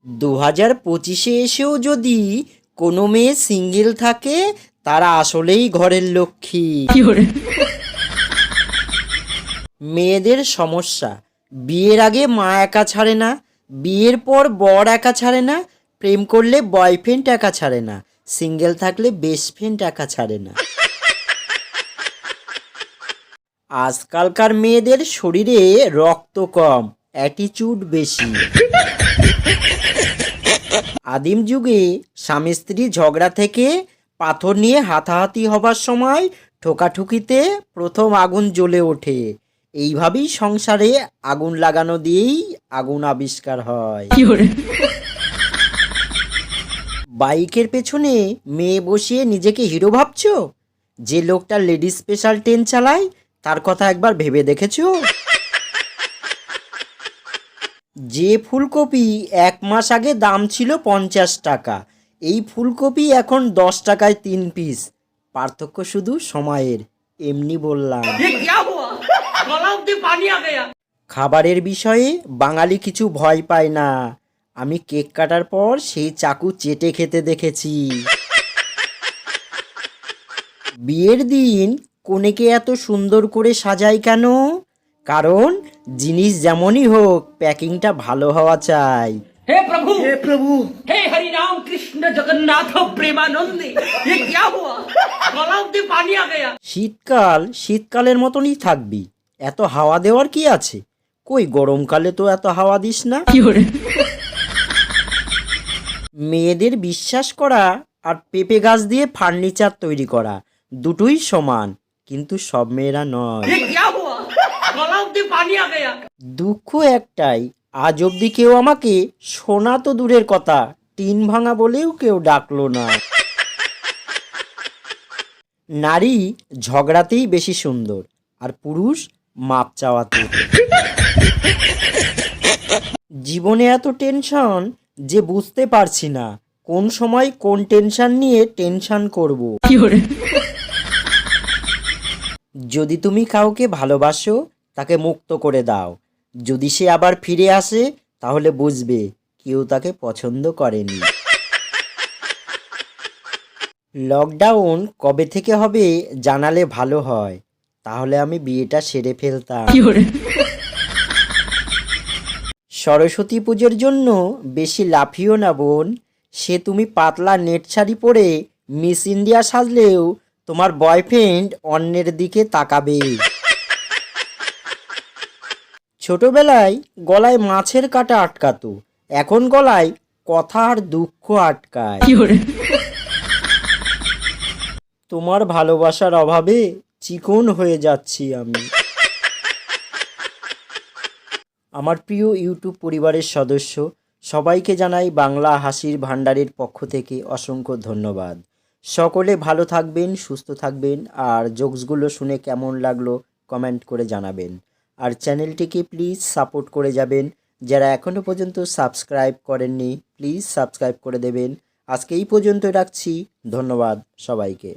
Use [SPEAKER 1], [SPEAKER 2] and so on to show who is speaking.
[SPEAKER 1] 2025-এ এসেও যদি কোনো মেয়ে সিঙ্গেল থাকে তারা আসলেই ঘরের লক্ষ্মী। মেয়েদের সমস্যা, বিয়ের আগে মা একা ছাড়ে না, বিয়ের পর বর একা ছাড়ে না, প্রেম করলে বয়ফ্রেন্ড একা ছাড়ে না, সিঙ্গেল থাকলে বেস্ট ফ্রেন্ড একা ছাড়ে না। আজকালকার মেয়েদের শরীরে রক্ত কম, অ্যাটিটিউড বেশি। আদিম যুগে স্বামী স্ত্রী ঝগড়া থেকে পাথর নিয়ে হাতাহাতি হবার সময় ঠোকাঠুকিতে প্রথম আগুন জ্বলে ওঠে। এইভাবেই সংসারে আগুন লাগানো দিয়েই আগুন আবিষ্কার হয়। বাইকের পেছনে মেয়ে বসিয়ে নিজেকে হিরো ভাবছো? যে লোকটা লেডিস স্পেশাল ট্রেন চালায় তার কথা একবার ভেবে দেখেছো? যে ফুলকপি 1 মাস আগে দাম ছিল 50 টাকা, এই ফুলকপি এখন 10 টাকায় 3 পিস। পার্থক্য শুধু সময়ের, এমনি বললাম। খাবারের বিষয়ে বাঙালি কিছু ভয় পায় না। আমি কেক কাটার পর সেই চাকু চেটে খেতে দেখেছি। বিয়ের দিন কনেকে এত সুন্দর করে সাজায় কেন? কারণ জিনিস যেমনই হোক প্যাকিংটা ভালো হওয়া চাই।
[SPEAKER 2] हे प्रभु हे हरि राम कृष्ण जगन्नाथ प्रेमानंदे ये क्या हुआ गला में पानी आ गया।
[SPEAKER 1] শীতকাল শীতকালের মতনই থাকবি, এত হাওয়া দেওয়ার কি আছে? কই গরমকালে তো এত হাওয়া দিস না। মেয়েদের বিশ্বাস করা আর পেঁপে গাছ দিয়ে ফার্নিচার তৈরি করা দুটোই সমান, কিন্তু সব মেয়েরা নয়।
[SPEAKER 2] ये क्या हुआ गला में पानी आ गया।
[SPEAKER 1] দুঃখ একটাই, আজ অবধি কেউ আমাকে সোনা তো দূরের কথা, টিন ভাঙা বলেও কেউ ডাকলো না। নারী ঝগড়াতেই বেশি সুন্দর, আর পুরুষ মাপ চাওয়াতে। জীবনে এত টেনশন যে বুঝতে পারছি না কোন সময় কোন টেনশন নিয়ে টেনশন করব। যদি তুমি কাউকে ভালোবাসো তাকে মুক্ত করে দাও, যদি সে আবার ফিরে আসে তাহলে বুঝবে কেউ তাকে পছন্দ করেনি। লকডাউন কবে থেকে হবে জানালে ভালো হয়, তাহলে আমি বিয়েটা সেরে ফেলতাম। সরস্বতী পুজোর জন্য বেশি লাফিও না বোন, সে তুমি পাতলা নেট শাড়ি পরে মিস ইন্ডিয়া সাজলেও তোমার বয়ফ্রেন্ড অন্যের দিকে তাকাবে। ছোটবেলায় গলায় মাছের কাঁটা আটকাতো, এখন গলায় কথা আর দুঃখ আটকায়। তোমার ভালোবাসার অভাবে চিকন হয়ে যাচ্ছি আমি। আমার প্রিয় ইউটিউব পরিবারের সদস্য সবাইকে জানাই বাংলা হাসির ভাণ্ডারের পক্ষ থেকে অসংখ্য ধন্যবাদ। সকলে ভালো থাকবেন, সুস্থ থাকবেন, আর জোকসগুলো শুনে কেমন লাগলো কমেন্ট করে জানাবেন। আর চ্যানেলটিকে প্লিজ সাপোর্ট করে যাবেন। যারা এখনও পর্যন্ত সাবস্ক্রাইব করেননি প্লিজ সাবস্ক্রাইব করে দেবেন। আজকে এই পর্যন্ত রাখছি, ধন্যবাদ সবাইকে।